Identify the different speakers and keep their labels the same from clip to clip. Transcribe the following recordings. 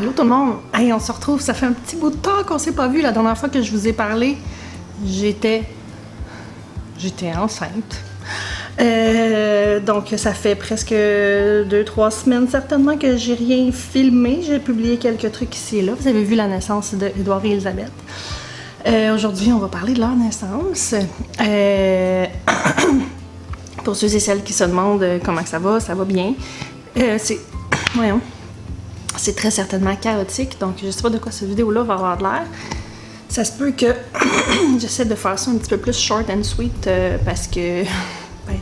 Speaker 1: Allô tout le monde! Hey, on se retrouve, ça fait un petit bout de temps qu'on s'est pas vu. La dernière fois que je vous ai parlé, j'étais enceinte. Donc ça fait presque 2-3 semaines certainement que j'ai rien filmé. J'ai publié quelques trucs ici et là. Vous avez vu la naissance d'Édouard et Elisabeth. Aujourd'hui, on va parler de leur naissance. Pour ceux et celles qui se demandent comment ça va bien. C'est très certainement chaotique, donc je sais pas de quoi cette vidéo-là va avoir de l'air. Ça se peut que j'essaie de faire ça un petit peu plus short and sweet parce que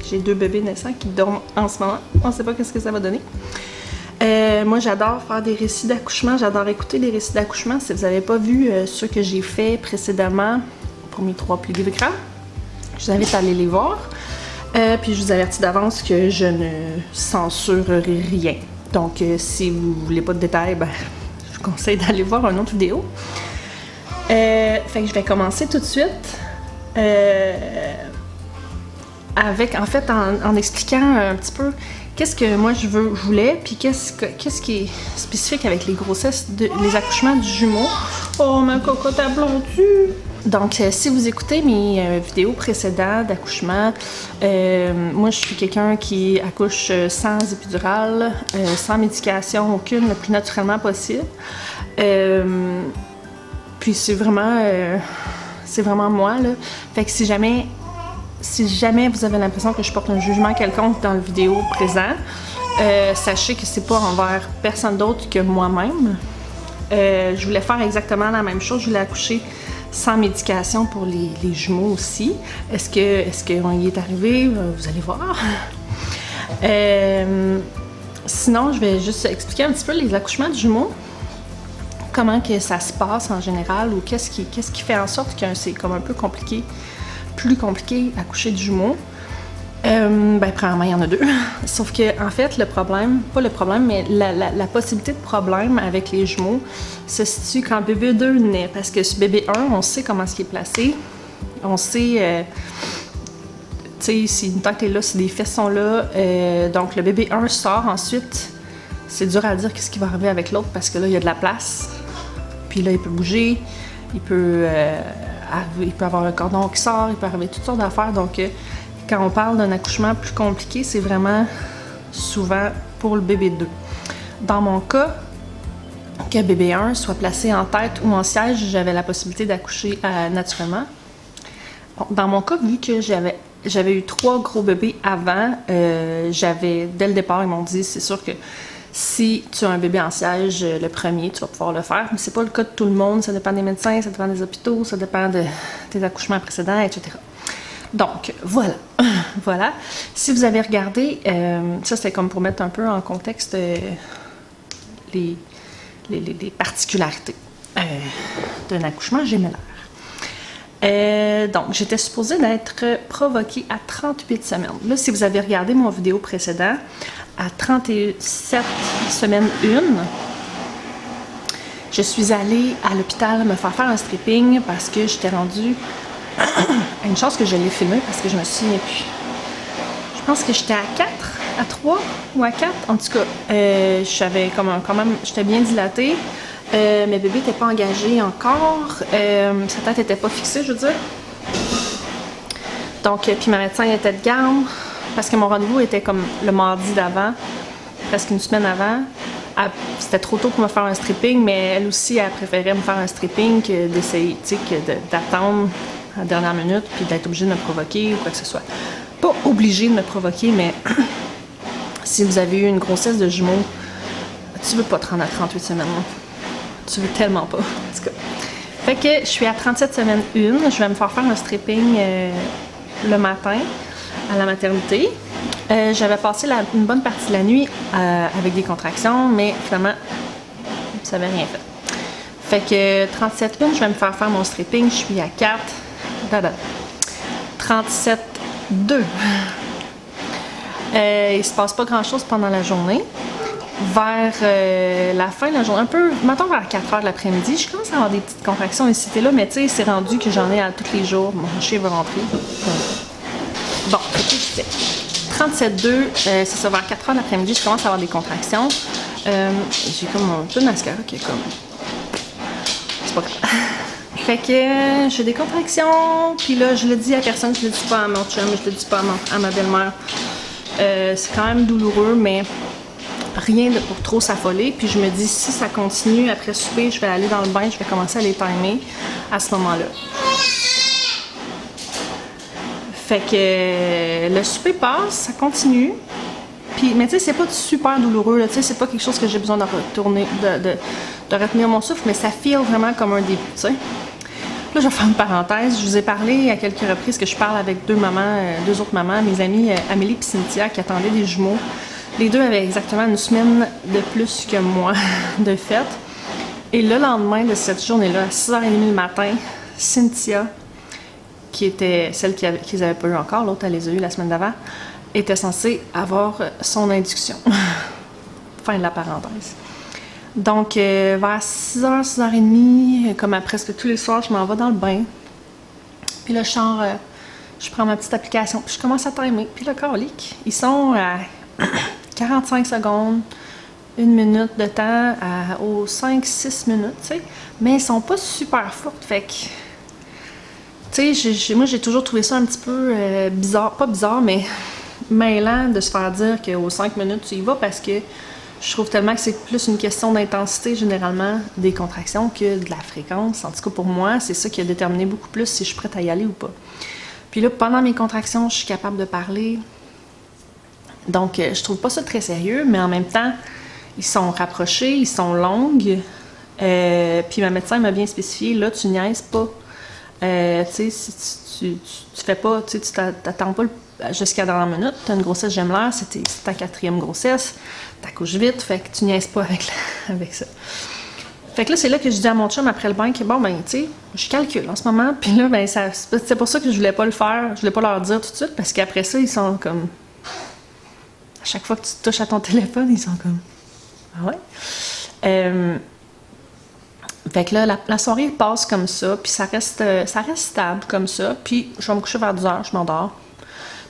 Speaker 1: j'ai 2 bébés naissants qui dorment en ce moment. On sait pas qu'est-ce que ça va donner. Moi, j'adore faire des récits d'accouchement, j'adore écouter des récits d'accouchement. Si vous n'avez pas vu ceux que j'ai fait précédemment pour mes 3 plus grands, je vous invite à aller les voir. Puis je vous avertis d'avance que je ne censurerai rien. Donc, si vous voulez pas de détails, je vous conseille d'aller voir une autre vidéo. Fait que je vais commencer tout de suite en expliquant un petit peu qu'est-ce que moi je voulais, puis qu'est-ce qui est spécifique avec les grossesses, les accouchements du jumeau. Oh, ma cocotte a blondu! Donc, si vous écoutez mes vidéos précédentes d'accouchement, moi, je suis quelqu'un qui accouche sans épidural, sans médication aucune, le plus naturellement possible. Puis, c'est vraiment moi, là. Fait que si jamais vous avez l'impression que je porte un jugement quelconque dans la vidéo présente, sachez que c'est pas envers personne d'autre que moi-même. Je voulais faire exactement la même chose. Je voulais accoucher sans médication pour les jumeaux aussi. Est-ce qu'on y est arrivé? Vous allez voir. Sinon, je vais juste expliquer un petit peu les accouchements de jumeaux. Comment que ça se passe en général, ou qu'est-ce qui fait en sorte que c'est comme un peu compliqué, plus compliqué accoucher de jumeaux. Premièrement, il y en a 2. Sauf que, en fait, la possibilité de problème avec les jumeaux se situe quand bébé 2 naît. Parce que ce bébé 1, on sait comment il est placé. On sait, si une tête est là, si les fesses sont là. Donc, le bébé 1 sort ensuite. C'est dur à dire qu'est-ce qui va arriver avec l'autre parce que là, il y a de la place. Puis là, il peut bouger. Il peut avoir un cordon qui sort. Il peut arriver toutes sortes d'affaires. Donc, quand on parle d'un accouchement plus compliqué, c'est vraiment souvent pour le bébé 2. Dans mon cas, que bébé 1 soit placé en tête ou en siège, j'avais la possibilité d'accoucher naturellement. Bon, dans mon cas, vu que j'avais eu 3 gros bébés avant, dès le départ, ils m'ont dit, c'est sûr que si tu as un bébé en siège, le premier, tu vas pouvoir le faire. Mais c'est pas le cas de tout le monde, ça dépend des médecins, ça dépend des hôpitaux, ça dépend des accouchements précédents, etc. Donc, voilà. Voilà. Si vous avez regardé, ça c'était comme pour mettre un peu en contexte les particularités d'un accouchement gémellaire. Donc, j'étais supposée d'être provoquée à 38 semaines. Là, si vous avez regardé mon vidéo précédent, à 37 semaines 1, je suis allée à l'hôpital me faire un stripping parce que j'étais rendue... Une chance que je l'ai filmé parce que je me souviens plus. Je pense que j'étais à 4, à 3 ou à 4. En tout cas, j'avais quand même, j'étais bien dilatée. Mes bébés n'étaient pas engagés encore. Sa tête n'était pas fixée, je veux dire. Donc, puis ma médecin était de garde parce que mon rendez-vous était comme le mardi d'avant, presque une semaine avant. C'était trop tôt pour me faire un stripping, mais elle aussi, elle préférait me faire un stripping que d'essayer, tu sais, d'attendre à la dernière minute, puis d'être obligée de me provoquer ou quoi que ce soit. Pas obligée de me provoquer, mais si vous avez eu une grossesse de jumeaux, tu veux pas te rendre à 38 semaines. Tu veux tellement pas. En tout cas. Fait que je suis à 37 semaines 1. Je vais me faire un stripping le matin à la maternité. J'avais passé une bonne partie de la nuit avec des contractions, mais finalement, ça n'avait rien fait. Fait que 37-1, je vais me faire mon stripping. Je suis à 4. 37-2. Il se passe pas grand-chose pendant la journée. Vers la fin de la journée, un peu, mettons vers 4 heures de l'après-midi, je commence à avoir des petites contractions ici et là, mais tu sais, c'est rendu que j'en ai à tous les jours. Mon chien veut rentrer. Bon, qu'est-ce que je fais? 37,2, c'est ça, vers 4 heures de l'après-midi, je commence à avoir des contractions. J'ai comme un peu de mascara qui est comme... C'est pas grave. Fait que j'ai des contractions, puis là, je le dis à personne, je le dis pas à mon chum, je le dis pas à ma belle-mère. C'est quand même douloureux, mais rien de pour trop s'affoler. Puis je me dis, si ça continue, après souper, je vais aller dans le bain, je vais commencer à les timer à ce moment-là. Fait que le souper passe, ça continue. Puis, mais tu sais, c'est pas super douloureux, tu sais, c'est pas quelque chose que j'ai besoin de retourner, de retenir mon souffle, mais ça feel vraiment comme un début, tu sais. Là, je vais faire une parenthèse. Je vous ai parlé à quelques reprises que je parle avec deux autres mamans, mes amies Amélie et Cynthia, qui attendaient des jumeaux. Les deux avaient exactement une semaine de plus que moi de fête. Et le lendemain de cette journée-là, à 6h30 le matin, Cynthia, qui était celle qu'ils n'avaient pas eu encore, l'autre, elle les a eues la semaine d'avant, était censée avoir son induction. Fin de la parenthèse. Donc, vers 6h, 6h30, comme à presque tous les soirs, je m'en vais dans le bain. Puis là, je prends ma petite application, puis je commence à timer. Puis le colique, ils sont à 45 secondes, 1 minute de temps, aux 5-6 minutes, tu sais. Mais ils sont pas super fortes, fait que... Tu sais, moi, j'ai toujours trouvé ça un petit peu bizarre. Pas bizarre, mais mêlant de se faire dire qu'aux 5 minutes, tu y vas, parce que je trouve tellement que c'est plus une question d'intensité, généralement, des contractions que de la fréquence. En tout cas, pour moi, c'est ça qui a déterminé beaucoup plus si je suis prête à y aller ou pas. Puis là, pendant mes contractions, je suis capable de parler. Donc, je trouve pas ça très sérieux, mais en même temps, ils sont rapprochés, ils sont longues. Puis ma médecin m'a bien spécifié, là, tu niaises pas. Tu sais, si tu fais pas, tu t'attends pas jusqu'à la dernière minute, t'as une grossesse gémellaire, c'est ta 4e grossesse, t'accouches vite, fait que tu niaises pas avec ça. Fait que là, c'est là que je dis à mon chum après le bain que bon, ben, tu sais, je calcule en ce moment, puis là, ben, c'est pour ça que je voulais pas le faire, je voulais pas leur dire tout de suite, parce qu'après ça, ils sont comme. À chaque fois que tu touches à ton téléphone, ils sont comme. Ah ouais? Fait que là, la soirée passe comme ça, puis ça reste stable comme ça, puis je vais me coucher vers 10h, je m'endors.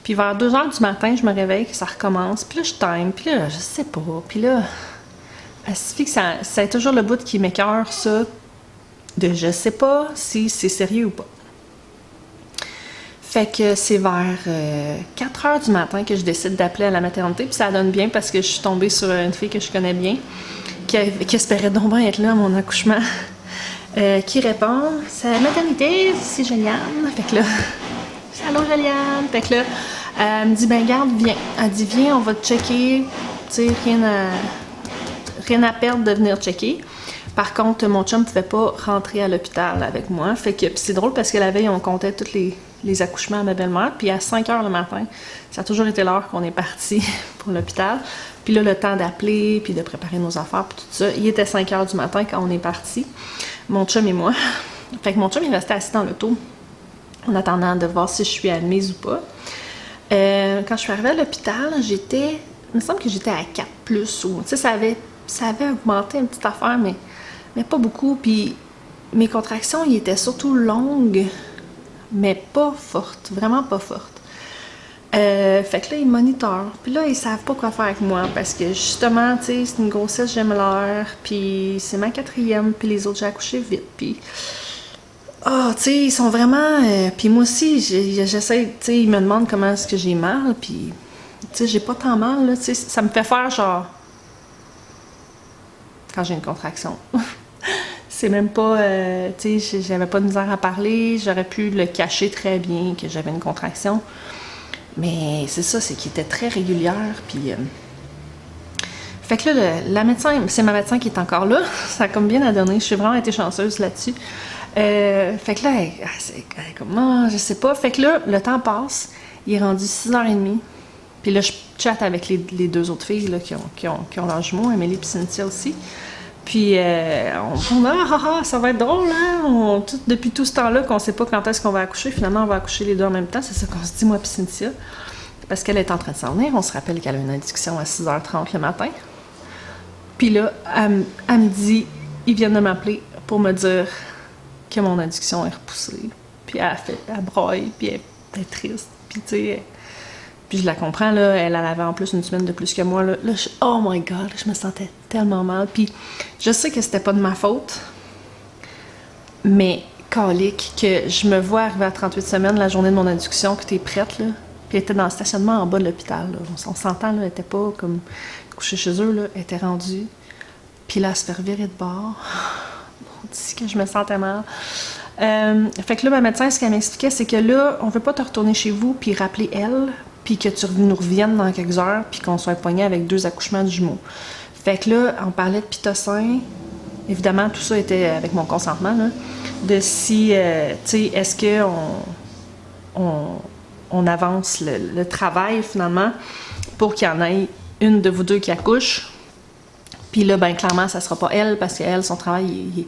Speaker 1: Puis vers 2h du matin, je me réveille, ça recommence, puis là, je time, puis là, je sais pas, puis là, ça que c'est toujours le bout qui m'écœure, ça, de je sais pas si c'est sérieux ou pas. Fait que c'est vers 4h du matin que je décide d'appeler à la maternité, puis ça donne bien parce que je suis tombée sur une fille que je connais bien, qui espérait donc bien être là à mon accouchement, qui répond « C'est la maternité, c'est Juliane. » Fait que là, « Allô Juliane. » Fait que là, elle me dit « Ben garde, viens. » Elle dit « Viens, on va te checker. » Tu sais, rien à perdre de venir checker. Par contre, mon chum ne pouvait pas rentrer à l'hôpital avec moi. Fait que c'est drôle parce que la veille, on comptait tous les accouchements à ma belle-mère. Puis à 5h le matin, ça a toujours été l'heure qu'on est parti pour l'hôpital. Puis là, le temps d'appeler, puis de préparer nos affaires, puis tout ça. Il était 5h du matin quand on est parti, mon chum et moi. Fait que mon chum, il restait assis dans l'auto en attendant de voir si je suis admise ou pas. Quand je suis arrivée à l'hôpital, il me semble que j'étais à 4+. Tu sais, ça avait augmenté une petite affaire, mais pas beaucoup. Puis mes contractions, ils étaient surtout longues, mais pas fortes, vraiment pas fortes. Fait que là, ils monitorent. Puis là, ils savent pas quoi faire avec moi parce que justement, tu sais, c'est une grossesse gémellaire, puis c'est ma 4e, puis les autres, j'ai accouché vite. Puis, tu sais, ils sont vraiment. Puis moi aussi, j'essaie, tu sais, ils me demandent comment est-ce que j'ai mal, puis, tu sais, j'ai pas tant mal, là, tu sais, ça me fait faire genre. Quand j'ai une contraction. C'est même pas, tu sais, j'avais pas de misère à parler, j'aurais pu le cacher très bien que j'avais une contraction. Mais c'est ça, c'est qu'il était très régulière, puis... Fait que là, la médecin, c'est ma médecin qui est encore là, ça a comme bien à donner, je suis vraiment été chanceuse là-dessus. Fait que là, elle comme, je sais pas, fait que là, le temps passe, il est rendu 6h30, puis là, je chatte avec les deux autres filles là, qui ont leurs jumeaux, Amélie et Cynthia aussi. Puis on ça va être drôle, hein? Depuis tout ce temps-là qu'on sait pas quand est-ce qu'on va accoucher, finalement on va accoucher les deux en même temps, c'est ça qu'on se dit, moi et Cynthia. Parce qu'elle est en train de s'en venir, on se rappelle qu'elle a une induction à 6h30 le matin. Puis là, elle me dit, ils viennent de m'appeler pour me dire que mon induction est repoussée. Puis elle braille, puis elle est triste, puis tu sais... Puis je la comprends, là, elle avait en plus une semaine de plus que moi. Là, oh my God, je me sentais tellement mal. Puis je sais que c'était pas de ma faute, mais calique, que je me vois arriver à 38 semaines, la journée de mon induction, que t'es prête, là. Puis elle était dans le stationnement en bas de l'hôpital, là. On s'entend, là, elle était pas comme couchée chez eux, là. Elle était rendue. Puis là, elle se fait revirer de bord. Maudit que je me sentais mal. Fait que là, ma médecin, ce qu'elle m'expliquait, c'est que là, on veut pas te retourner chez vous, puis rappeler elle, puis que tu nous reviennes dans quelques heures, puis qu'on soit poigné avec 2 accouchements de jumeaux. Fait que là, on parlait de pitocin. Évidemment, tout ça était avec mon consentement, là. De si, tu sais, est-ce qu'on avance le travail, finalement, pour qu'il y en ait une de vous deux qui accouche. Puis là, ben clairement, ça sera pas elle, parce qu'elle, son travail,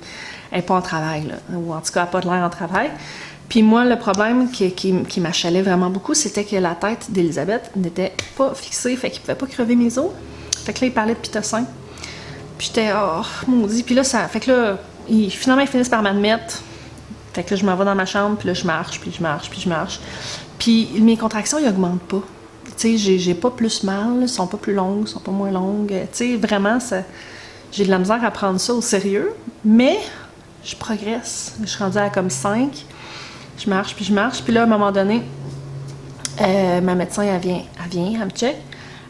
Speaker 1: elle n'est pas en travail, là. Ou en tout cas, elle n'a pas de l'air en travail. Puis moi, le problème qui m'achalait vraiment beaucoup, c'était que la tête d'Elisabeth n'était pas fixée, fait qu'il ne pouvait pas crever mes os. Fait que là, il parlait de pitocin. Puis j'étais, oh, maudit. Puis là, ça. Fait que là, finalement, ils finissent par m'admettre. Fait que là, je m'en vais dans ma chambre, puis là, je marche, puis je marche, puis je marche. Puis mes contractions, ils augmentent pas. Tu sais, j'ai pas plus mal, elles sont pas plus longues, elles sont pas moins longues. Tu sais, vraiment, j'ai de la misère à prendre ça au sérieux, mais je progresse. Je suis rendue à comme 5. Je marche, puis là, à un moment donné, ma médecin, elle vient, elle me check.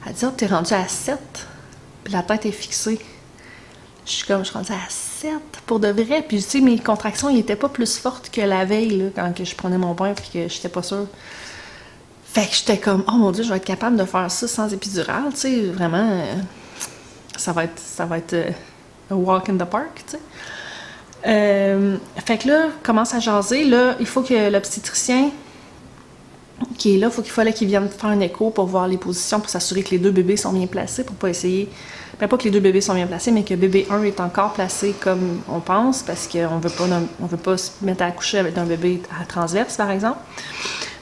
Speaker 1: Elle dit, oh, t'es rendue à 7. Puis la tête est fixée. Je suis rendue à 7 pour de vrai. Puis, tu sais, mes contractions, ils étaient pas plus fortes que la veille, là, quand je prenais mon bain, puis que j'étais pas sûre. Fait que j'étais comme, oh mon Dieu, je vais être capable de faire ça sans épidural, tu sais, vraiment, ça va être a walk in the park, tu sais. Fait que là, commence à jaser, là, il faut que l'obstétricien qui est là, il fallait qu'il vienne faire un écho pour voir les positions, pour s'assurer que les 2 bébés sont bien placés, pour pas essayer, ben pas que les 2 bébés sont bien placés, mais que bébé 1 est encore placé comme on pense, parce qu'on veut pas se mettre à accoucher avec un bébé à transverse, par exemple.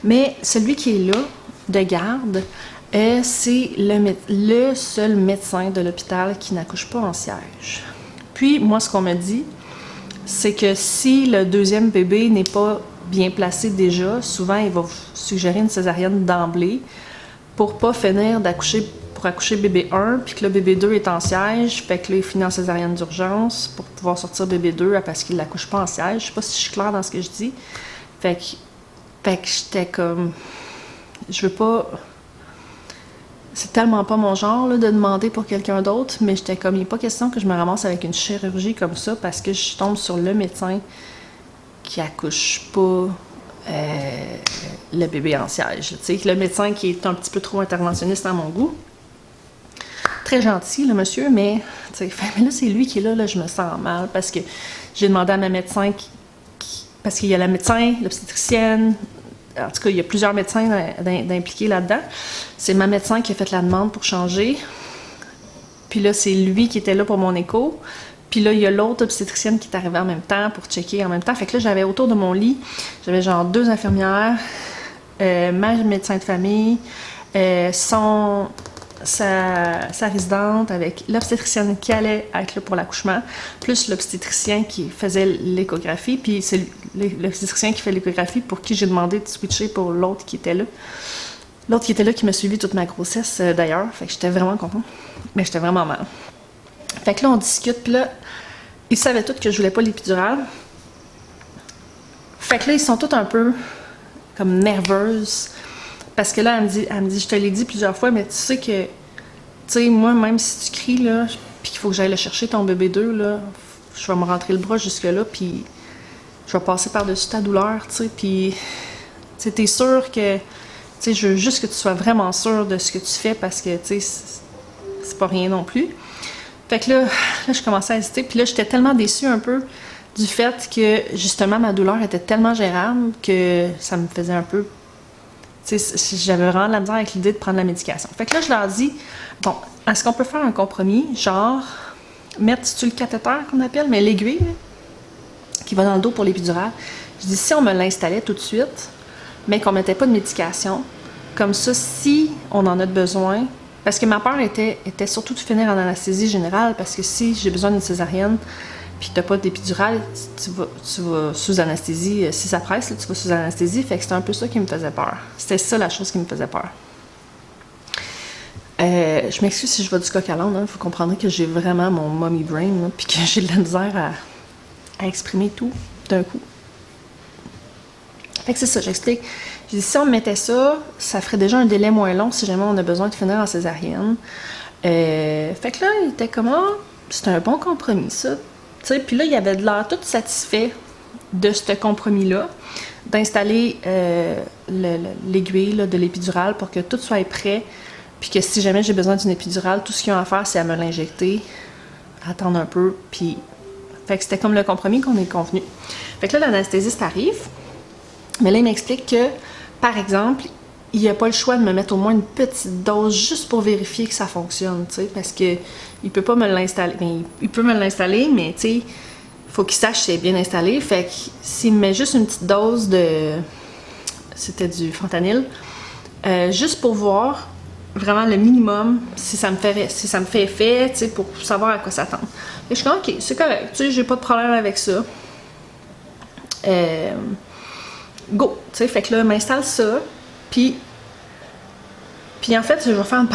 Speaker 1: Mais celui qui est là, de garde, c'est le seul médecin de l'hôpital qui n'accouche pas en siège. Puis, moi, ce qu'on me dit, c'est que si le 2e bébé n'est pas bien placé déjà, souvent, il va vous suggérer une césarienne d'emblée pour pas finir pour accoucher bébé 1, puis que le bébé 2 est en siège, fait que là, il finit en césarienne d'urgence pour pouvoir sortir bébé 2 parce qu'il l'accouche pas en siège. Je sais pas si je suis claire dans ce que je dis. Fait que j'étais comme... Je veux pas... C'est tellement pas mon genre là, de demander pour quelqu'un d'autre, mais j'étais comme, il n'est pas question que je me ramasse avec une chirurgie comme ça parce que je tombe sur le médecin qui accouche pas le bébé en siège. Tu sais, le médecin qui est un petit peu trop interventionniste à mon goût. Très gentil, le monsieur, mais, mais là, c'est lui qui est là, je me sens mal parce que j'ai demandé à ma médecin parce qu'il y a la médecin, l'obstétricienne, en tout cas, il y a plusieurs médecins d'impliqués là-dedans. C'est ma médecin qui a fait la demande pour changer. Puis là, c'est lui qui était là pour mon écho. Puis là, il y a l'autre obstétricienne qui est arrivée en même temps pour checker en même temps. Fait que là, j'avais autour de mon lit, j'avais genre 2 infirmières, ma médecin de famille, sa résidente avec l'obstétricienne qui allait être là pour l'accouchement, plus l'obstétricien qui faisait l'échographie, puis c'est l'obstétricien qui fait l'échographie pour qui j'ai demandé de switcher pour l'autre qui était là. L'autre qui était là qui m'a suivi toute ma grossesse d'ailleurs, fait que j'étais vraiment contente, mais j'étais vraiment mal. Fait que là on discute, puis là ils savaient tous que je voulais pas l'épidurale. Fait que là ils sont tous un peu comme nerveuses. Parce que là, elle me dit, je te l'ai dit plusieurs fois, mais tu sais que, tu sais, moi, même si tu cries, là, puis qu'il faut que j'aille le chercher, ton bébé 2, là, je vais me rentrer le bras jusque-là, puis je vais passer par-dessus ta douleur, tu sais, puis, tu sais, t'es sûr que, tu sais, je veux juste que tu sois vraiment sûr de ce que tu fais, parce que, tu sais, c'est pas rien non plus. Fait que là, je commençais à hésiter, puis là, j'étais tellement déçue un peu du fait que, justement, ma douleur était tellement gérable que ça me faisait un peu... J'avais vraiment de la misère avec l'idée de prendre la médication. Fait que là, je leur dis, bon, est-ce qu'on peut faire un compromis, genre, mettre, c'est-tu le cathéter qu'on appelle, mais l'aiguille, qui va dans le dos pour l'épidurale. Je dis, si on me l'installait tout de suite, mais qu'on mettait pas de médication, comme ça, si on en a besoin, parce que ma peur était surtout de finir en anesthésie générale, parce que si j'ai besoin d'une césarienne, puis t'as pas d'épidurale, tu vas sous anesthésie. Si ça presse, là, tu vas sous anesthésie. Fait que c'était un peu ça qui me faisait peur. C'était ça la chose qui me faisait peur. Je m'excuse si je vais du coq à l'âne, hein. Vous comprendrez que j'ai vraiment mon mommy brain, puis que j'ai de la misère à exprimer tout d'un coup. Fait que c'est ça, j'explique. J'ai dit, si on mettait ça, ça ferait déjà un délai moins long si jamais on a besoin de finir en césarienne. Fait que là, il était comme, ah, c'était un bon compromis, ça. T'sais, puis là, il avait de l'air tout satisfait de ce compromis-là, d'installer l'aiguille de l'épidurale pour que tout soit prêt, puis que si jamais j'ai besoin d'une épidurale, tout ce qu'ils ont à faire, c'est à me l'injecter, attendre un peu, puis... Fait que c'était comme le compromis qu'on est convenu. Fait que là, l'anesthésiste arrive, mais là, il m'explique que, par exemple, il n'y a pas le choix de me mettre au moins une petite dose juste pour vérifier que ça fonctionne, tu sais, parce que il peut pas me l'installer. Bien, il peut me l'installer, mais tu sais, il faut qu'il sache si c'est bien installé. Fait que s'il me met juste une petite dose de... C'était du fentanyl, juste pour voir vraiment le minimum, si ça me fait effet, tu sais, pour savoir à quoi s'attendre. Et je suis comme, ok, c'est correct, tu sais, j'ai pas de problème avec ça. Go, tu sais, fait que là, il m'installe ça, puis en fait, je vais faire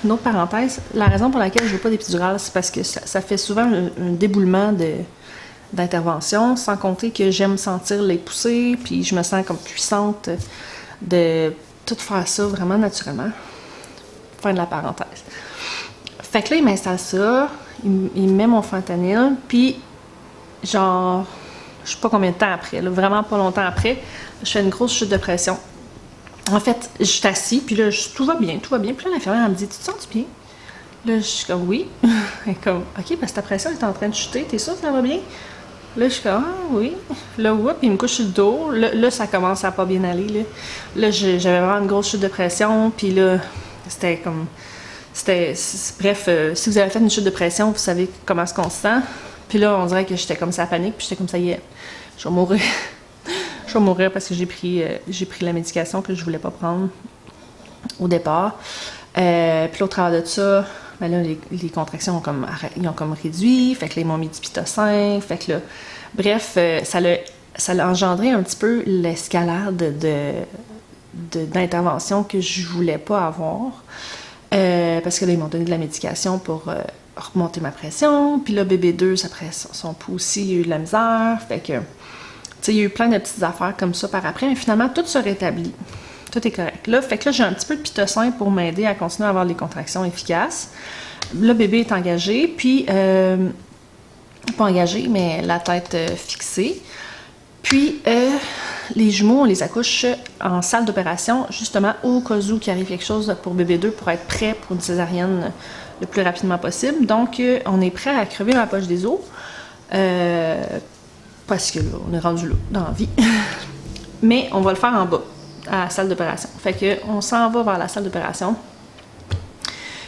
Speaker 1: une autre parenthèse. La raison pour laquelle je veux pas d'épidural, c'est parce que ça fait souvent un déboulement d'intervention, sans compter que j'aime sentir les poussées, puis je me sens comme puissante de tout faire ça vraiment naturellement. Fin de la parenthèse. Fait que là, il m'installe ça, il me met mon fentanyl, puis genre, je sais pas combien de temps après, là, vraiment pas longtemps après, je fais une grosse chute de pression. En fait, je suis assise, puis là, tout va bien. Puis là, l'infirmière, elle me dit, tu te sens bien? Là, je suis comme, oui. Elle est comme, ok, parce que ta pression est en train de chuter, t'es sûre que ça va bien? Là, je suis comme, ah oui. Là, whoop, il me couche sur le dos. Là, ça commence à pas bien aller. Là j'avais vraiment une grosse chute de pression, puis là, c'était comme. Bref, si vous avez fait une chute de pression, vous savez comment est-ce qu'on se sent. Puis là, on dirait que j'étais comme ça, panique, puis j'étais comme ça, y est, je vais mourir. Je vais mourir parce que j'ai pris la médication que je voulais pas prendre au départ. Puis là, au travers de ça, ben là, les contractions ont comme réduit. Fait que là, ils m'ont mis du pitocin. Fait que là, bref, ça l'a engendré un petit peu l'escalade d'intervention que je voulais pas avoir. Parce que là, ils m'ont donné de la médication pour remonter ma pression. Puis là, bébé 2, après son pouls aussi, il a eu de la misère. Fait que, tu sais, il y a eu plein de petites affaires comme ça par après. Mais finalement, tout se rétablit. Tout est correct. Là, fait que là, j'ai un petit peu de pitocin pour m'aider à continuer à avoir des contractions efficaces. Le bébé est engagé. Puis, pas engagé, mais la tête fixée. Puis, les jumeaux, on les accouche en salle d'opération, justement, au cas où qu'il arrive quelque chose pour bébé 2 pour être prêt pour une césarienne le plus rapidement possible. Donc, on est prêt à crever ma poche des os. Parce que là, on est rendu là, dans la vie. Mais on va le faire en bas, à la salle d'opération. Fait qu'on s'en va vers la salle d'opération.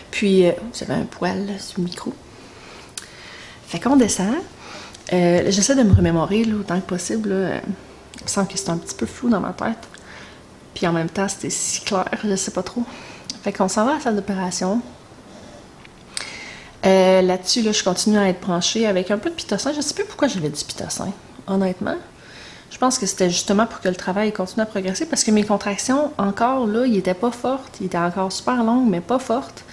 Speaker 1: Puis, vous avez un poil là, sur le micro. Fait qu'on descend. J'essaie de me remémorer là, autant que possible. Là. Il me semble que c'est un petit peu flou dans ma tête. Puis en même temps, c'était si clair, je sais pas trop. Fait qu'on s'en va à la salle d'opération. Là-dessus, là, je continue à être branchée avec un peu de pitocin. Je sais plus pourquoi j'avais du pitocin, honnêtement. Je pense que c'était justement pour que le travail continue à progresser parce que mes contractions, encore là, ils étaient pas fortes. Ils étaient encore super longues, mais pas fortes.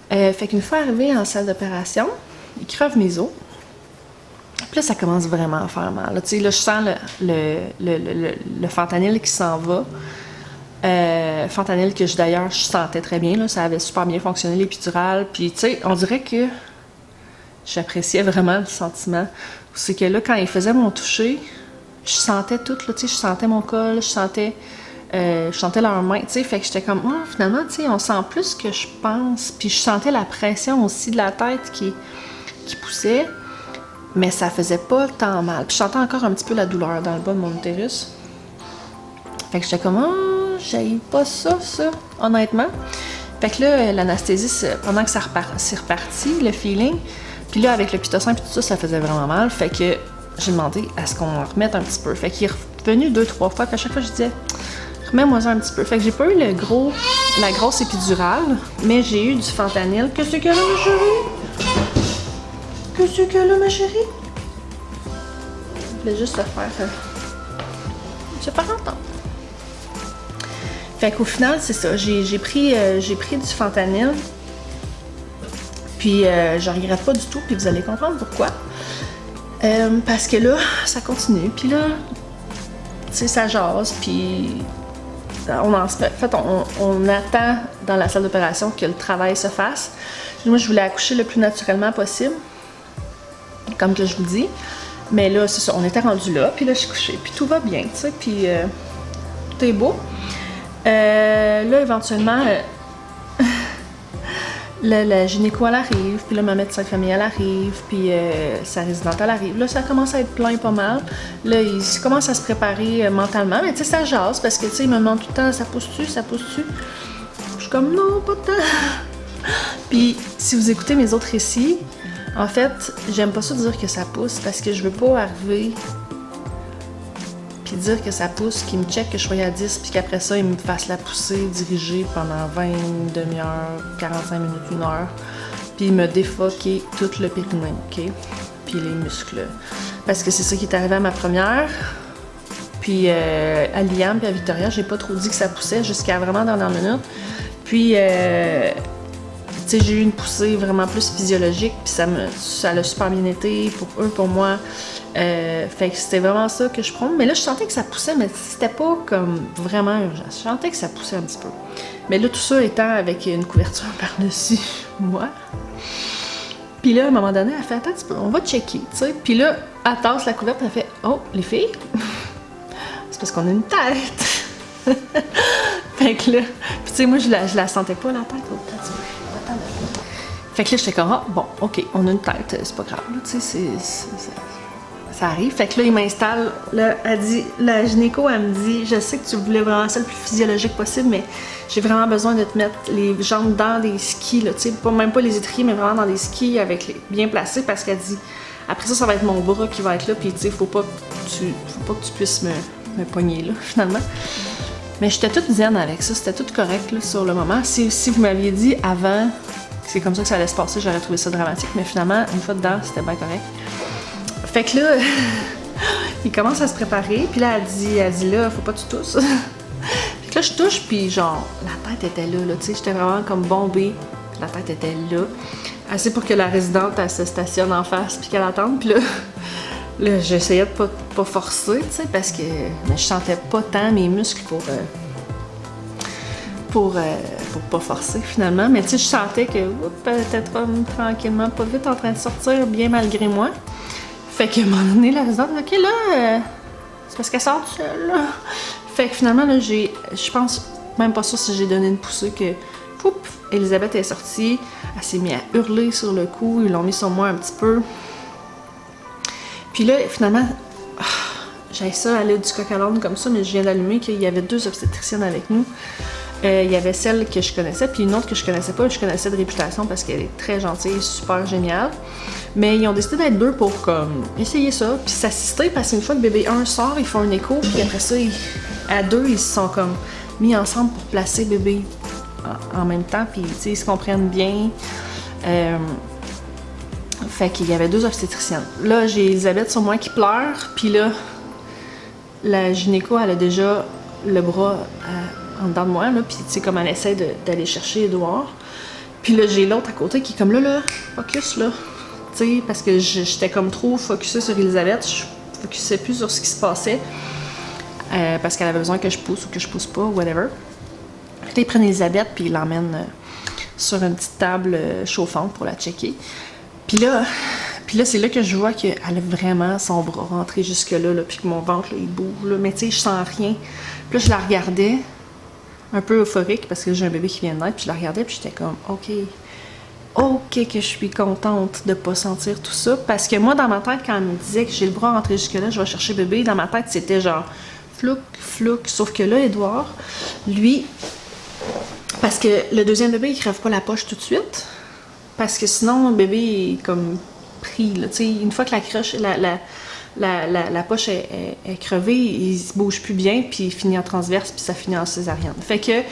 Speaker 1: Fait qu'une fois arrivée en salle d'opération, ils crevent mes os. Puis là, ça commence vraiment à faire mal. Là, tu sais, là, je sens le fentanyl qui s'en va. Fentanyl que d'ailleurs, je sentais très bien. Là, ça avait super bien fonctionné, l'épidural. Puis, tu sais, on dirait que j'appréciais vraiment le sentiment. C'est que là, quand ils faisaient mon toucher, je sentais tout. Là, tu sais, je sentais mon col, je sentais leurs mains. Tu sais, fait que j'étais comme, oh, finalement, tu sais, on sent plus que je pense. Puis, je sentais la pression aussi de la tête qui poussait. Mais ça faisait pas tant mal. Puis je sentais encore un petit peu la douleur dans le bas de mon utérus. Fait que j'étais comme, oh, j'haïs pas ça, honnêtement. Fait que là, l'anesthésiste, pendant que c'est reparti, le feeling, puis là, avec le pitocin et tout ça, ça faisait vraiment mal. Fait que j'ai demandé à ce qu'on en remette un petit peu. Fait qu'il est revenu 2-3 fois, puis à chaque fois, je disais, remets-moi ça un petit peu. Fait que j'ai pas eu la grosse épidurale, mais j'ai eu du fentanyl. Qu'est-ce que là, ma chérie? Qu'est-ce que là, ma chérie? Je voulais juste le faire. J'ai pas longtemps. Fait qu'au final, c'est ça. J'ai pris du fentanyl. Puis je regrette pas du tout, puis vous allez comprendre pourquoi. Parce que là, ça continue, puis là, tu sais, ça jase, puis on attend dans la salle d'opération que le travail se fasse. Moi, je voulais accoucher le plus naturellement possible, comme que je vous dis. Mais là, c'est ça, on était rendu là, puis là, je suis couchée, puis tout va bien, tu sais, puis tout est beau. Là, éventuellement, la gynéco, elle arrive, puis là, ma médecin de famille, elle arrive, puis sa résidente, elle arrive. Là, ça commence à être plein pas mal. Là, ils commencent à se préparer mentalement, mais tu sais, ça jase, parce que, tu sais, ils me demandent tout le temps, ça pousse-tu, ça pousse-tu? Je suis comme, non, pas de temps. Puis, si vous écoutez mes autres récits, en fait, j'aime pas ça dire que ça pousse, parce que je veux pas arriver puis dire que ça pousse, qu'il me check que je sois à 10, puis qu'après ça, il me fasse la poussée dirigée pendant 20, une demi-heure, 45 minutes, 1 heure, puis il me défoquer tout le périnée, OK? Puis les muscles. Parce que c'est ça qui est arrivé à ma première. Puis à Liam puis à Victoria, j'ai pas trop dit que ça poussait jusqu'à vraiment dernière minute. Puis, tu sais, j'ai eu une poussée vraiment plus physiologique, puis ça a super bien été pour eux, pour moi. Fait que c'était vraiment ça que je prends. Mais là, je sentais que ça poussait, mais c'était pas comme vraiment urgent. Je sentais que ça poussait un petit peu. Mais là, tout ça étant avec une couverture par-dessus moi. Puis là, à un moment donné, elle fait, attends un petit peu, on va checker, tu sais. Puis là, elle tasse la couverte, elle fait, oh, les filles, c'est parce qu'on a une tête. Fait que là, puis tu sais, moi, je la sentais pas, la tête. Fait que là, j'étais comme, ah, bon, ok, on a une tête, c'est pas grave, tu sais, ça arrive. Fait que là, il m'installe, là, la gynéco, elle me dit, je sais que tu voulais vraiment ça le plus physiologique possible, mais j'ai vraiment besoin de te mettre les jambes dans des skis, là, tu sais, même pas les étriers, mais vraiment dans des skis bien placés, parce qu'elle dit, après ça, ça va être mon bras qui va être là, puis tu sais, faut pas que tu puisses me pogner, là, finalement. Mais j'étais toute zen avec ça, c'était tout correct, là, sur le moment. Si vous m'aviez dit avant que c'est comme ça que ça allait se passer, j'aurais trouvé ça dramatique, mais finalement, une fois dedans, c'était bien correct. Fait que là, il commence à se préparer, puis là, elle dit là, faut pas que tu tousses. Fait que là, je touche, puis genre, la tête était là, tu sais, j'étais vraiment comme bombée, puis la tête était là. Assez pour que la résidente, elle se stationne en face, puis qu'elle attende, puis là, j'essayais de pas forcer, tu sais, parce que je sentais pas tant mes muscles pour pas forcer, finalement. Mais tu sais, je sentais que, peut-être tranquillement, pas vite, en train de sortir, bien malgré moi. Fait qu'à un moment donné, la résidente dit, OK, là, c'est parce qu'elle sort toute seule, là. Fait que finalement, là, je pense même pas sûr si j'ai donné une poussée que, poup, Elisabeth est sortie, elle s'est mise à hurler sur le coup, ils l'ont mis sur moi un petit peu. Puis là, finalement, j'avais ça, aller du coq à l'âne comme ça, mais je viens d'allumer qu'il y avait 2 obstétriciennes avec nous. Il y avait celle que je connaissais, puis une autre que je connaissais pas, je connaissais de réputation parce qu'elle est très gentille, super géniale. Mais ils ont décidé d'être 2 pour comme essayer ça, puis s'assister, parce qu'une fois que bébé 1 sort, ils font un écho, puis après ça, à 2, ils se sont comme mis ensemble pour placer bébé en même temps, puis tu sais, ils se comprennent bien. Fait qu'il y avait 2 obstétriciennes. Là, j'ai Elisabeth sur moi qui pleure, puis là, la gynéco, elle a déjà le bras en dedans de moi, là, puis tu sais, comme elle essaie d'aller chercher Édouard. Puis là, j'ai l'autre à côté qui est comme là, focus, là. Tu sais, parce que j'étais comme trop focusée sur Elisabeth, je focusais plus sur ce qui se passait, parce qu'elle avait besoin que je pousse ou que je pousse pas, whatever. Là, ils prennent Elisabeth, puis ils l'emmènent sur une petite table chauffante pour la checker. Puis là, c'est là que je vois qu'elle a vraiment son bras rentré jusque-là, puis que mon ventre, là, il bouge, là. Mais tu sais, je sens rien. Puis là, je la regardais, un peu euphorique, parce que j'ai un bébé qui vient de naître, puis je la regardais, puis j'étais comme, OK, que je suis contente de pas sentir tout ça. Parce que moi, dans ma tête, quand elle me disait que j'ai le bras rentré jusque-là, je vais chercher bébé, dans ma tête, c'était genre flouk. Sauf que là, Édouard, lui, parce que le deuxième bébé, il crève pas la poche tout de suite. Parce que sinon, le bébé est comme pris, là. Tu sais, une fois que la poche est crevée, il se bouge plus bien, puis il finit en transverse, puis ça finit en césarienne. Fait que,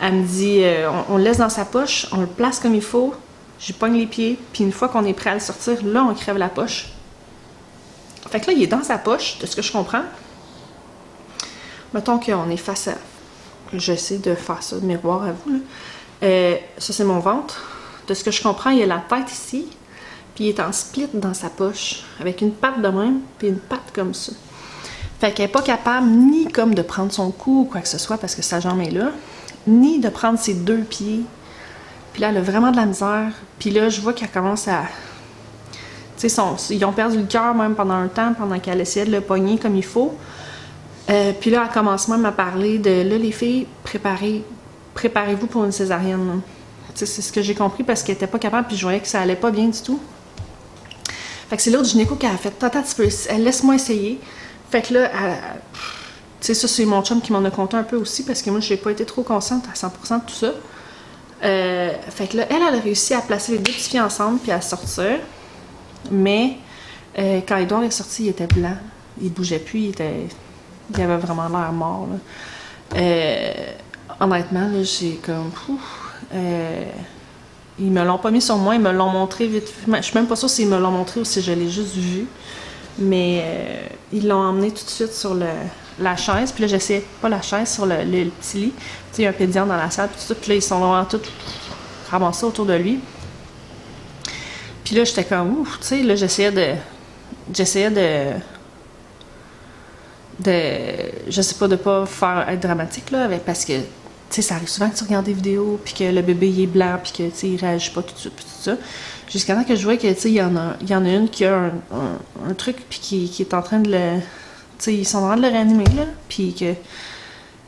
Speaker 1: elle me dit, on le laisse dans sa poche, on le place comme il faut, j'y pogne les pieds, puis une fois qu'on est prêt à le sortir, là, on crève la poche. Fait que là, il est dans sa poche, de ce que je comprends. Mettons qu'on est face à... J'essaie de faire ça, de miroir à vous, là. Ça, c'est mon ventre. de ce que je comprends, il a la tête ici, puis il est en split dans sa poche, avec une patte de même, puis une patte comme ça. Fait qu'elle n'est pas capable ni comme de prendre son cou ou quoi que ce soit, parce que sa jambe est là, ni de prendre ses 2 pieds. Puis là, elle a vraiment de la misère. Puis là, je vois qu'elle commence à... Tu sais, ils ont perdu le cœur même pendant un temps, pendant qu'elle essayait de le pogner comme il faut. Puis là, elle commence même à parler de, là, les filles, préparez-vous pour une césarienne. Tu sais, c'est ce que j'ai compris parce qu'elle était pas capable, puis je voyais que ça allait pas bien du tout. Fait que c'est l'autre gynéco qui a fait, tata, tu peux, laisse-moi essayer. Fait que là, tu sais, ça, c'est mon chum qui m'en a conté un peu aussi, parce que moi, j'ai pas été trop consciente à 100% de tout ça. Fait que là, elle a réussi à placer les 2 petites filles ensemble, puis à sortir. Mais quand Edouard est sorti, il était blanc. Il bougeait plus, il avait vraiment l'air mort, là. Honnêtement, là, j'ai comme... ils me l'ont pas mis sur moi, ils me l'ont montré vite. Je suis même pas sûre s'ils me l'ont montré ou si je l'ai juste vu. Mais ils l'ont emmené tout de suite sur la chaise. Puis là, j'essayais, pas la chaise, sur le petit lit. Tu sais, il y a un pédiatre dans la salle, puis tout ça. Puis là, ils sont vraiment tous ramassés autour de lui. Puis là, j'étais comme, ouf, tu sais, là, j'essayais de... Je sais pas, de pas être dramatique, là, parce que, tu sais, ça arrive souvent que tu regardes des vidéos, puis que le bébé, il est blanc, puis que, tu sais, il réagit pas tout de suite, puis tout ça. Jusqu'à temps que je vois que, tu sais, il y en a une qui a un truc, puis qui est en train de le... Tu sais, ils sont en train de le réanimer, là, puis que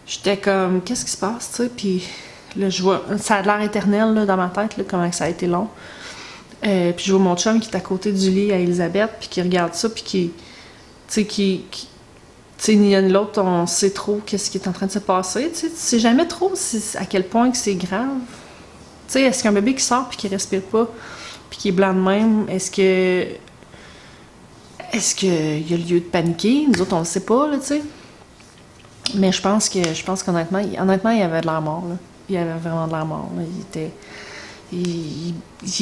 Speaker 1: j'étais comme, qu'est-ce qui se passe, tu sais, puis là, je vois... Ça a l'air éternel, là, dans ma tête, là, comment ça a été long. Puis je vois mon chum qui est à côté du lit à Elisabeth, puis qui regarde ça, puis qui... Tu sais, ni l'un ni l'autre, on sait trop qu'est-ce qui est en train de se passer. Tu sais jamais trop à quel point que c'est grave. Tu sais, est-ce qu'un bébé qui sort puis qui respire pas, puis qui est blanc de même, est-ce qu'il y a lieu de paniquer? Nous autres, on le sait pas, là, tu sais. Mais je pense qu'honnêtement, il avait de l'air mort, là. Il avait vraiment de l'air mort, là. Il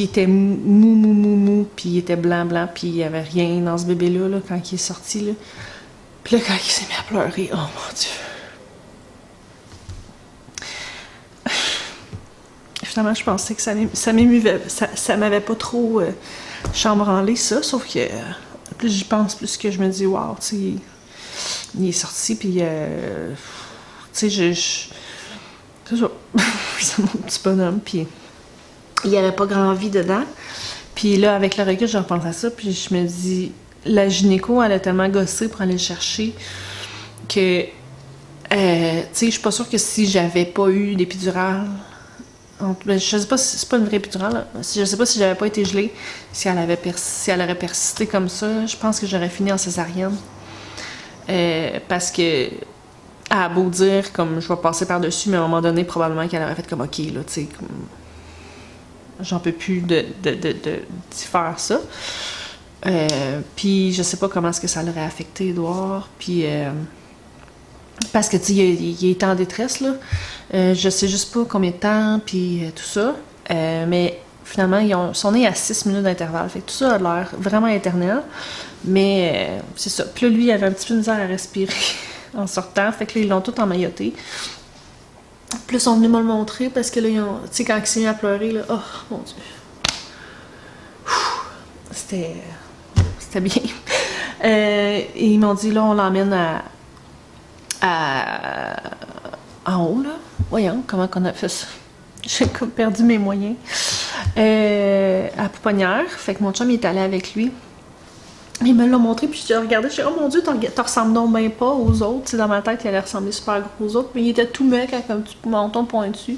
Speaker 1: était mou, puis il était blanc, puis il y avait rien dans ce bébé-là, là, quand il est sorti, là. Puis là, quand il s'est mis à pleurer, oh mon Dieu! Finalement, je pensais que ça m'émuvait, ça m'avait pas trop chambranlé, ça, sauf que plus j'y pense, plus que je me dis, waouh, tu sais, il est sorti, puis tu sais, c'est ça, c'est mon petit bonhomme, puis il n'y avait pas grand vie dedans. Puis là, avec le recul, je repense à ça, puis je me dis, la gynéco, elle a tellement gossé pour aller le chercher que, tu sais, je suis pas sûre que si j'avais pas eu d'épidurale, je sais pas si c'est pas une vraie épidurale, là. Je sais pas si j'avais pas été gelée, si elle aurait persisté comme ça, je pense que j'aurais fini en césarienne. Parce que, elle a beau dire, comme je vais passer par-dessus, mais à un moment donné, probablement qu'elle aurait fait comme OK, là, tu sais, comme. J'en peux plus d'y faire ça. Puis je sais pas comment est-ce que ça l'aurait affecté, Edouard. Puis parce que tu sais, il était en détresse, là. Je sais juste pas combien de temps, puis tout ça. Mais finalement, ils sont nés à 6 minutes d'intervalle. Fait que tout ça a l'air vraiment éternel. Mais c'est ça. Puis là, lui, il avait un petit peu de misère à respirer en sortant. Fait que là, ils l'ont tout emmailloté. Puis là, ils sont venus me le montrer parce que là, tu sais, quand il s'est mis à pleurer, là, oh mon Dieu. C'était bien. Et ils m'ont dit, là, on l'emmène en haut, là. Voyons, comment qu'on a fait ça. J'ai comme perdu mes moyens. À Pouponnière. Fait que mon chum, il est allé avec lui. Il me l'a montré, puis je regardé, je dis, oh mon Dieu, t'en ressembles donc bien pas aux autres. T'sais, dans ma tête, il allait ressembler super gros aux autres, mais il était tout mec avec un petit menton pointu,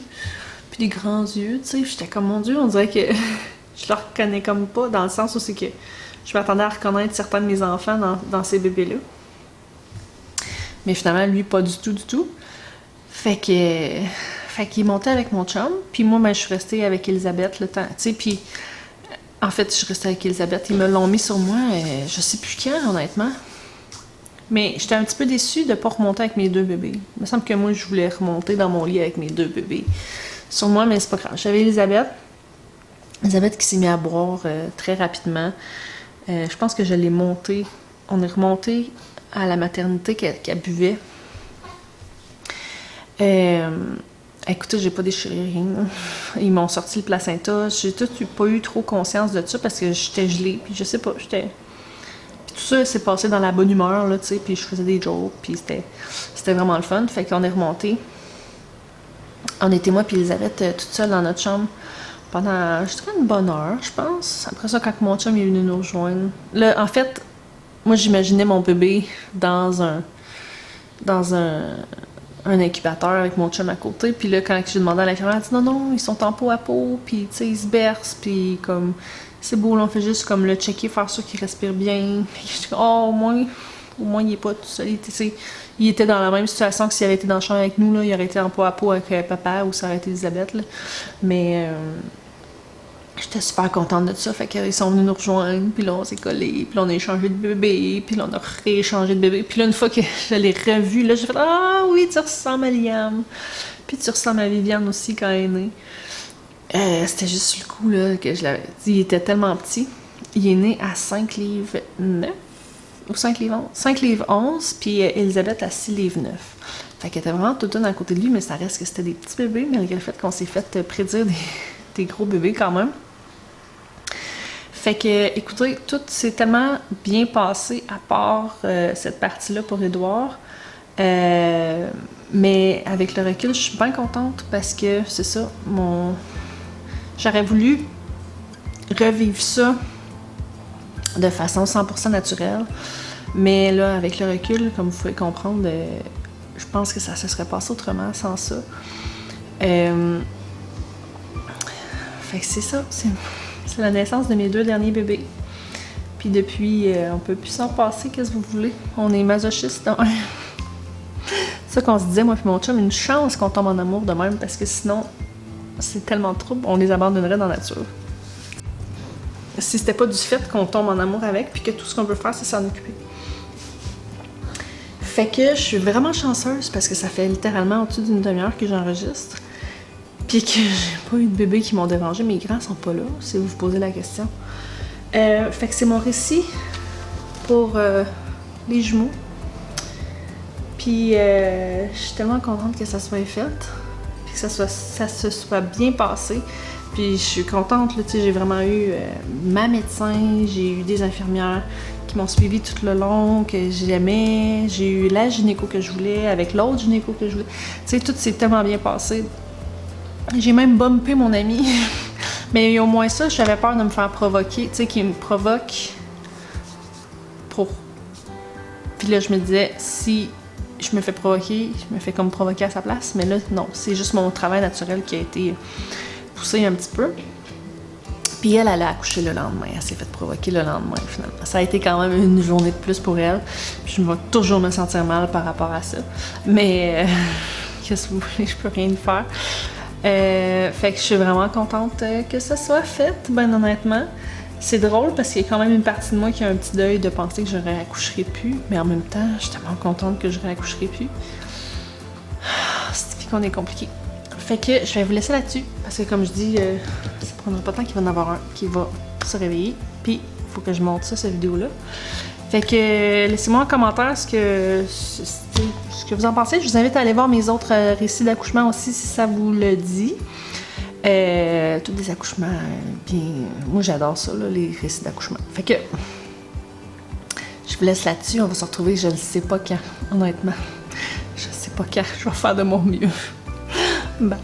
Speaker 1: puis des grands yeux, tu sais. J'étais comme, mon Dieu, on dirait que je le reconnais comme pas, dans le sens où c'est que je m'attendais à reconnaître certains de mes enfants dans ces bébés-là. Mais finalement, lui, pas du tout. Fait qu'il montait avec mon chum, puis moi, ben, je suis restée avec Elisabeth le temps, tu sais, puis. En fait, je suis restée avec Elisabeth. Ils me l'ont mis sur moi, je sais plus quand, honnêtement. Mais j'étais un petit peu déçue de ne pas remonter avec mes 2 bébés. Il me semble que moi, je voulais remonter dans mon lit avec mes 2 bébés sur moi, mais c'est pas grave. J'avais Elisabeth qui s'est mise à boire très rapidement. Je pense que je l'ai montée. On est remonté à la maternité qu'elle buvait. Elle Écoutez, j'ai pas déchiré rien. Là. Ils m'ont sorti le placenta. J'ai pas eu trop conscience de ça parce que j'étais gelée. Puis je sais pas, j'étais... Puis tout ça s'est passé dans la bonne humeur, là, tu sais. Puis je faisais des jokes. Puis c'était vraiment le fun. Fait qu'on est remonté. On était moi puis Elisabeth toute seule dans notre chambre pendant, je dirais, une bonne heure, je pense. Après ça, quand mon chum est venu nous rejoindre. Là, en fait, moi, j'imaginais mon bébé dans un incubateur avec mon chum à côté. Puis là, quand j'ai demandé à l'infirmière, elle a dit non, ils sont en peau à peau, puis tu sais, ils se bercent, puis comme, c'est beau, là, on fait juste comme le checker, faire sûr qu'il respire bien. Puis je dis, oh, au moins, il est pas tout seul. Il était dans la même situation que s'il avait été dans le champ avec nous, là, il aurait été en peau à peau avec papa ou ça aurait été Elisabeth, là. Mais j'étais super contente de ça, fait qu'ils sont venus nous rejoindre, puis là on s'est collés, puis là on a échangé de bébé, puis là on a rééchangé de bébé, puis là une fois que je l'ai revu, là j'ai fait « Ah oui, tu ressembles à Liam! » Puis tu ressembles à Viviane aussi quand elle est née. C'était juste le coup là, que je l'avais dit, il était tellement petit. Il est né à 5 livres 9, ou 5 livres 11? 5 livres 11, puis Elisabeth à 6 livres 9. Fait qu'elle était vraiment toute une à côté de lui, mais ça reste que c'était des petits bébés, malgré le fait qu'on s'est fait prédire des gros bébés quand même. Fait que, écoutez, tout s'est tellement bien passé à part cette partie-là pour Édouard. Mais avec le recul, je suis bien contente parce que c'est ça, j'aurais voulu revivre ça de façon 100% naturelle. Mais là, avec le recul, comme vous pouvez comprendre, je pense que ça se serait passé autrement sans ça. Fait que c'est ça, c'est la naissance de mes 2 derniers bébés. Puis depuis, on peut plus s'en passer, qu'est-ce que vous voulez? On est masochiste. C'est ça qu'on se disait, moi et mon chum, une chance qu'on tombe en amour de même, parce que sinon, c'est tellement de trouble, on les abandonnerait dans la nature. Si c'était pas du fait qu'on tombe en amour avec, puis que tout ce qu'on veut faire, c'est s'en occuper. Fait que je suis vraiment chanceuse, parce que ça fait littéralement au-dessus d'une demi-heure que j'enregistre. Puis que j'ai pas eu de bébés qui m'ont dérangé. Mes grands sont pas là, si vous vous posez la question. Fait que c'est mon récit pour les jumeaux. Puis je suis tellement contente que ça soit fait. Puis que ça se soit bien passé. Puis je suis contente, là, tu sais, j'ai vraiment eu ma médecin, j'ai eu des infirmières qui m'ont suivi tout le long, que j'aimais. J'ai eu la gynéco que je voulais, avec l'autre gynéco que je voulais. Tu sais, tout s'est tellement bien passé. J'ai même bumpé mon ami. Mais au moins ça, j'avais peur de me faire provoquer. Tu sais, qu'il me provoque pour... Puis là, je me disais, si je me fais provoquer, je me fais comme provoquer à sa place. Mais là, non, c'est juste mon travail naturel qui a été poussé un petit peu. Puis elle a accouché le lendemain. Elle s'est fait provoquer le lendemain, finalement. Ça a été quand même une journée de plus pour elle. Puis je vais toujours me sentir mal par rapport à ça. Mais qu'est-ce que vous voulez, je peux rien y faire. Fait que je suis vraiment contente que ça soit fait, ben honnêtement. C'est drôle parce qu'il y a quand même une partie de moi qui a un petit deuil de penser que je réaccoucherai plus, mais en même temps, je suis tellement contente que je réaccoucherai plus. C'est qu'on est compliqué. Fait que je vais vous laisser là-dessus, parce que comme je dis, ça prendra pas de temps qu'il va y en avoir un qui va se réveiller, puis il faut que je monte ça, cette vidéo-là. Fait que laissez-moi en commentaire ce que vous en pensez. Je vous invite à aller voir mes autres récits d'accouchement aussi si ça vous le dit. Tous des accouchements bien... Moi j'adore ça, là, les récits d'accouchement. Fait que je vous laisse là-dessus. On va se retrouver, je ne sais pas quand, honnêtement. Je sais pas quand. Je vais faire de mon mieux. Bye.